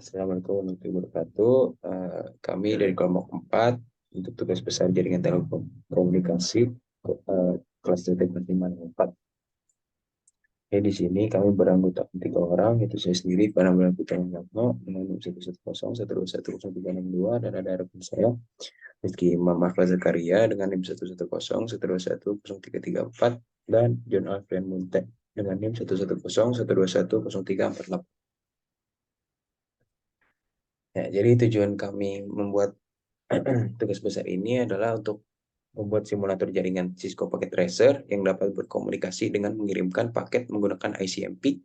Assalamualaikum warahmatullahi wabarakatuh. Kami dari kelompok 4 untuk tugas besar jaringan telekomunikasi kelas teknik 4. Di sini kami beranggotakan 3 orang, yaitu saya sendiri, Panambalan Putra Yatno, dengan 110 121 0362, dan ada harapan saya, Rizky Imam Akhlaz Zakaria, dengan NIM 110 121 0334, dan John Alfred Munte, dengan NIM 110 121 0348. Ya, jadi tujuan kami membuat tugas besar ini adalah untuk membuat simulator jaringan Cisco Packet Tracer yang dapat berkomunikasi dengan mengirimkan paket menggunakan ICMP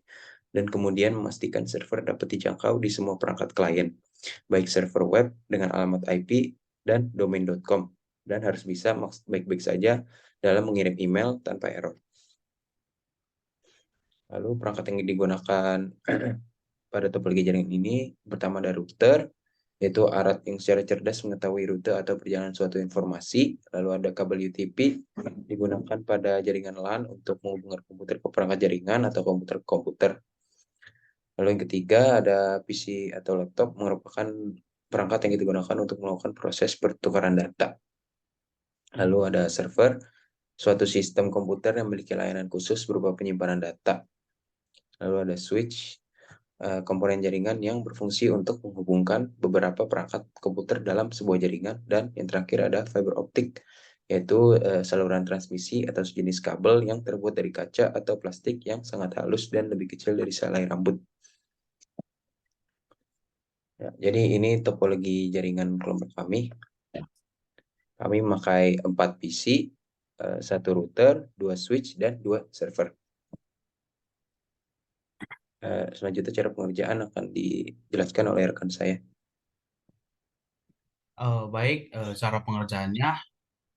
dan kemudian memastikan server dapat dijangkau di semua perangkat klien, baik server web dengan alamat IP dan domain.com, dan harus bisa baik-baik saja dalam mengirim email tanpa error. Lalu perangkat yang digunakan pada topologi jaringan ini pertama ada router, yaitu alat yang secara cerdas mengetahui rute atau perjalanan suatu informasi. Lalu ada kabel UTP digunakan pada jaringan LAN untuk menghubungkan komputer ke perangkat jaringan atau komputer ke komputer. Lalu yang ketiga ada PC atau laptop, merupakan perangkat yang digunakan untuk melakukan proses pertukaran data. Lalu ada server, suatu sistem komputer yang memiliki layanan khusus berupa penyimpanan data. Lalu ada switch, komponen jaringan yang berfungsi untuk menghubungkan beberapa perangkat komputer dalam sebuah jaringan. Dan yang terakhir ada fiber optik, yaitu saluran transmisi atau sejenis kabel yang terbuat dari kaca atau plastik yang sangat halus dan lebih kecil dari selai rambut. Ya, jadi ini topologi jaringan kelompok kami. Kami memakai 4 PC, 1 router, 2 switch, dan 2 server. Selanjutnya cara pengerjaan akan dijelaskan oleh rekan saya. Baik, cara pengerjaannya,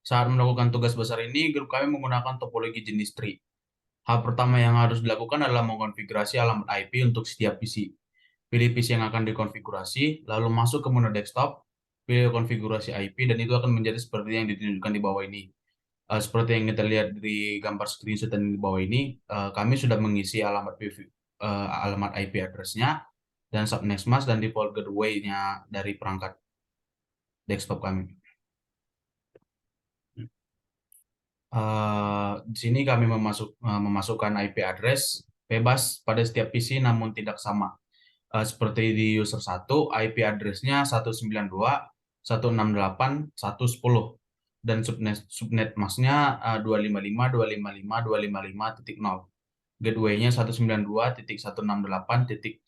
saat melakukan tugas besar ini, grup kami menggunakan topologi jenis tree. Hal pertama yang harus dilakukan adalah mengkonfigurasi alamat IP untuk setiap PC. Pilih PC yang akan dikonfigurasi, lalu masuk ke menu desktop, pilih konfigurasi IP, dan itu akan menjadi seperti yang ditunjukkan di bawah ini. Seperti yang kita lihat di gambar screenshot yang di bawah ini, kami sudah mengisi alamat IP address-nya, dan subnet mask dan default gateway-nya dari perangkat desktop kami. Di sini kami memasukkan IP address bebas pada setiap PC namun tidak sama. Seperti di user 1, IP address-nya 192.168.110 dan subnet mask-nya 255.255.255.0. Gateway-nya 192.168.1.1.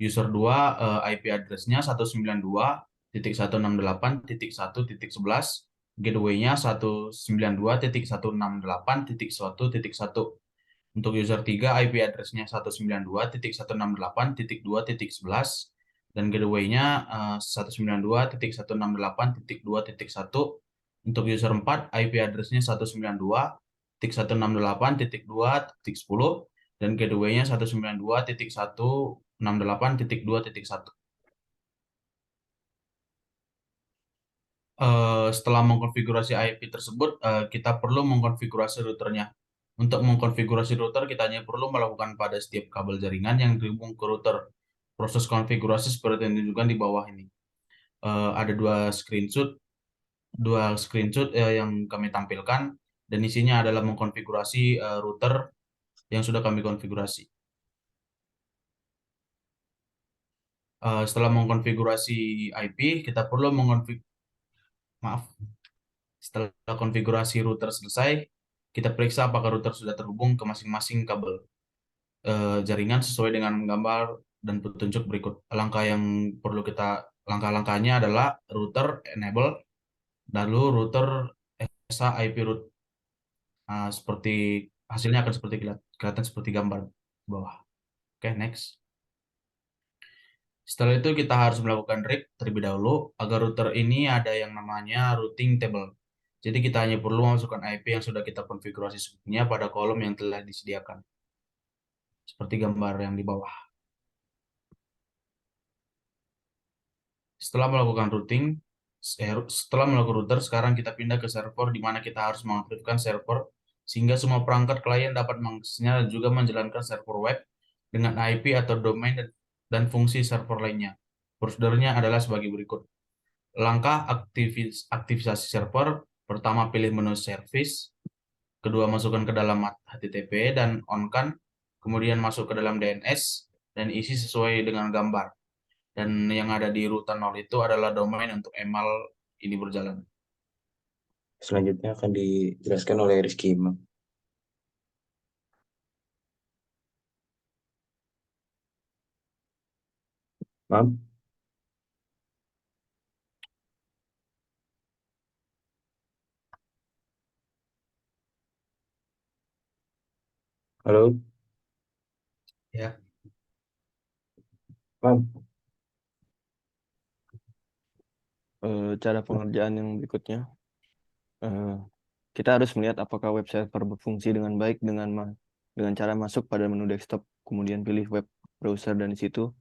User 2, IP address-nya 192.168.1.1.11, gateway-nya 192.168.1.1. Untuk user 3, IP address-nya 192.168.2.11 dan gateway-nya 192.168.2.1. Untuk user 4, IP address-nya 192.168.2.10 dan gateway-nya 192.168.2.1. Setelah mengkonfigurasi IP tersebut, kita perlu mengkonfigurasi routernya. Untuk mengkonfigurasi router, kita hanya perlu melakukan pada setiap kabel jaringan yang dihubung ke router. Proses konfigurasi seperti yang ditunjukkan di bawah ini. Ada dua screenshot yang kami tampilkan, dan isinya adalah mengkonfigurasi router yang sudah kami konfigurasi. Setelah mengkonfigurasi IP, kita perlu setelah konfigurasi router selesai, kita periksa apakah router sudah terhubung ke masing-masing kabel jaringan sesuai dengan gambar dan petunjuk berikut. Langkah-langkahnya adalah router enable, lalu router ESA IP root. Seperti hasilnya akan seperti kelihatan seperti gambar di bawah. Oke, next. Setelah itu kita harus melakukan read terlebih dahulu agar router ini ada yang namanya routing table. Jadi kita hanya perlu memasukkan IP yang sudah kita konfigurasi sebelumnya pada kolom yang telah disediakan. Seperti gambar yang di bawah. Setelah melakukan router, sekarang kita pindah ke server di mana kita harus mengaktifkan server sehingga semua perangkat klien dapat mengaksesnya dan juga menjalankan server web dengan IP atau domain dan fungsi server lainnya. Prosedurnya adalah sebagai berikut. Langkah aktivisasi server, pertama pilih menu service, kedua masukkan ke dalam HTTP dan on-kan, kemudian masuk ke dalam DNS dan isi sesuai dengan gambar. Dan yang ada di rutan 0 itu adalah domain untuk email ini berjalan. Selanjutnya akan dijelaskan oleh Rizky Imam. Mam? Halo? Ya. Mam? Cara pengerjaan yang berikutnya, kita harus melihat apakah web server berfungsi dengan baik dengan cara masuk pada menu desktop, kemudian pilih web browser, dan di situ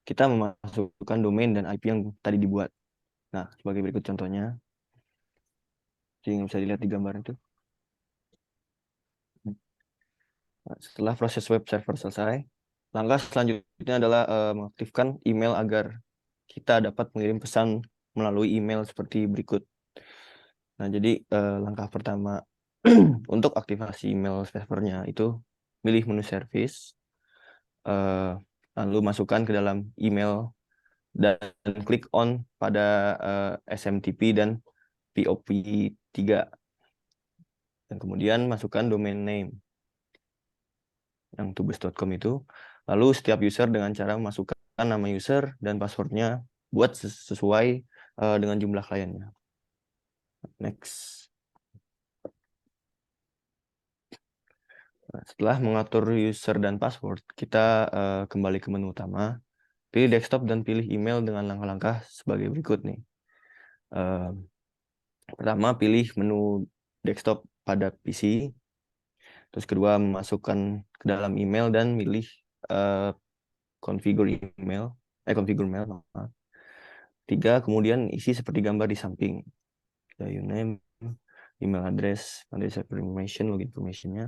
kita memasukkan domain dan IP yang tadi dibuat. Nah, sebagai berikut contohnya, yang bisa dilihat di gambar itu. Nah, setelah proses web server selesai, langkah selanjutnya adalah mengaktifkan email agar kita dapat mengirim pesan melalui email seperti berikut. Nah, jadi langkah pertama untuk aktivasi email servernya itu pilih menu service, lalu masukkan ke dalam email dan klik on pada SMTP dan POP3. Dan kemudian masukkan domain name yang tubes.com itu. Lalu setiap user dengan cara memasukkan nama user dan passwordnya buat sesuai dengan jumlah kliennya. Next. Nah, setelah mengatur user dan password, kita kembali ke menu utama, pilih desktop dan pilih email dengan langkah-langkah sebagai berikut nih. Pertama, pilih menu desktop pada PC. Terus kedua, memasukkan ke dalam email dan milih configure mail. Maaf. Tiga, kemudian isi seperti gambar di samping. Username, email address information, login information-nya.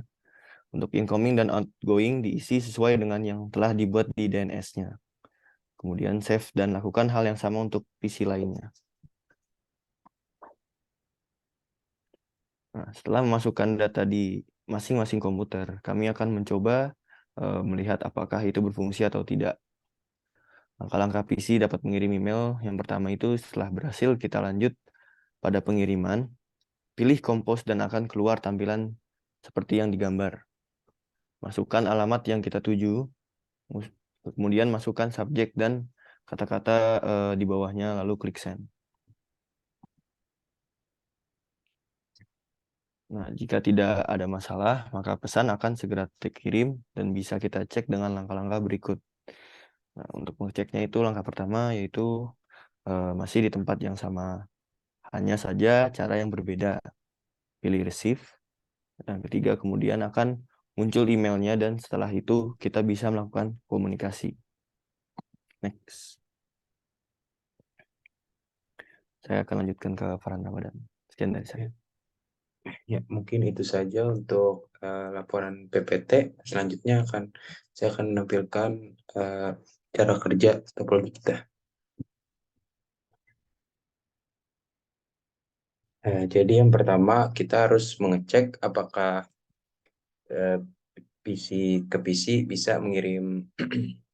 Untuk incoming dan outgoing diisi sesuai dengan yang telah dibuat di DNS-nya. Kemudian save dan lakukan hal yang sama untuk PC lainnya. Nah, setelah memasukkan data di masing-masing komputer, kami akan mencoba melihat apakah itu berfungsi atau tidak. Langkah-langkah PC dapat mengirim email. Yang pertama itu setelah berhasil, kita lanjut pada pengiriman. Pilih compose dan akan keluar tampilan seperti yang digambar. Masukkan alamat yang kita tuju, kemudian masukkan subjek dan kata-kata di bawahnya, lalu klik send. Nah, jika tidak ada masalah, maka pesan akan segera dikirim dan bisa kita cek dengan langkah-langkah berikut. Nah, untuk mengeceknya itu langkah pertama yaitu masih di tempat yang sama. Hanya saja cara yang berbeda. Pilih receive. Yang ketiga kemudian akan muncul emailnya dan setelah itu kita bisa melakukan komunikasi. Next. Saya akan lanjutkan ke Farhan Ramadan. Sekian dari saya. Ya, mungkin itu saja untuk laporan PPT. Selanjutnya saya akan menampilkan cara kerja topologi kita. Jadi yang pertama kita harus mengecek apakah PC ke PC bisa mengirim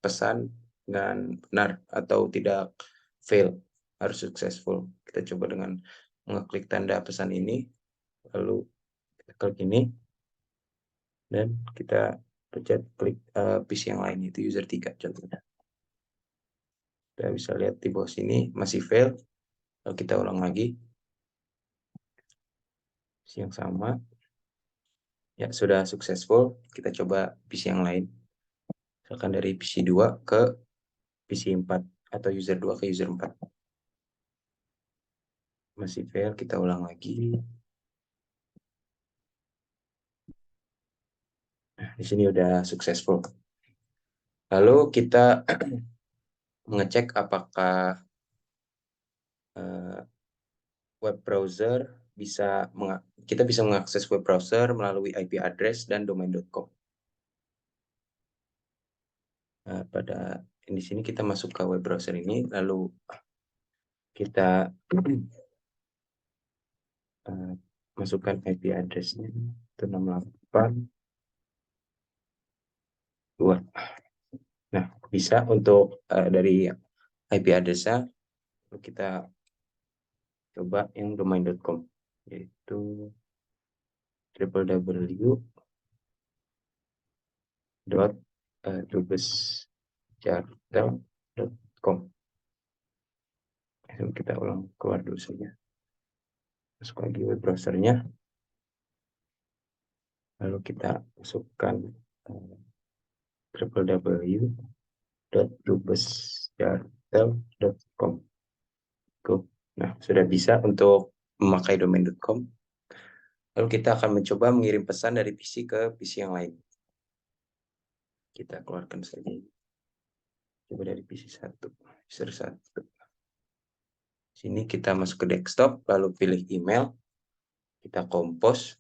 pesan dengan benar atau tidak fail, harus successful. Kita coba dengan mengeklik tanda pesan ini, lalu kita klik ini, dan kita pencet klik PC yang lain, itu user 3 contohnya. Kita bisa lihat di bawah sini masih fail, lalu kita ulang lagi PC yang sama. Ya, sudah successful. Kita coba PC yang lain. Misalkan dari PC 2 ke PC 4 atau user 2 ke user 4. Masih fail, kita ulang lagi. Nah, di sini udah successful. Lalu kita mengecek apakah web browser kita bisa mengakses web browser melalui IP address dan domain.com. Pada di sini kita masuk ke web browser ini, lalu kita masukkan IP address-nya itu 682. Nah, bisa untuk dari IP address-nya kita coba yang domain.com, yaitu www.dubesjartel.com. Kita ulang keluar dulu saja. Masuk lagi web browsernya. Lalu kita masukkan www.dubesjartel.com. Nah, sudah bisa untuk memakai domain.com. Lalu kita akan mencoba mengirim pesan dari PC ke PC yang lain. Kita keluarkan saja. Coba dari PC 1, user 1. Sini kita masuk ke desktop, lalu pilih email. Kita compose.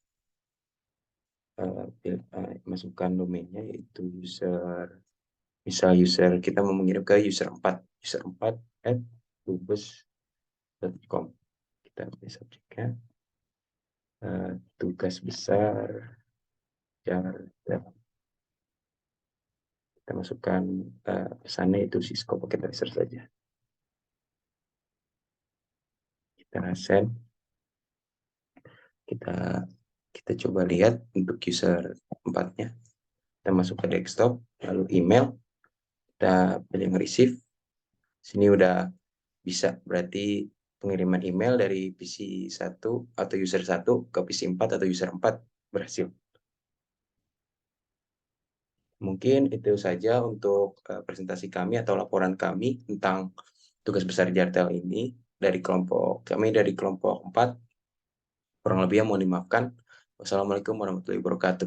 Masukkan domainnya yaitu user. Misal user kita mau mengirim ke user 4. user4@dubes.com. Kita pilih subjeknya. Tugas besar Jartel. Kita masukkan pesannya itu Cisco Pocket Tracer saja. Kita send. Kita coba lihat untuk user 4-nya. Kita masuk ke desktop, lalu email. Kita pilih receive. Sini udah bisa, berarti pengiriman email dari PC 1 atau user 1 ke PC 4 atau user 4 berhasil. Mungkin itu saja untuk presentasi kami atau laporan kami tentang tugas besar Jartel ini dari kelompok 4. Kurang lebihnya mohon dimaafkan. Wassalamualaikum warahmatullahi wabarakatuh.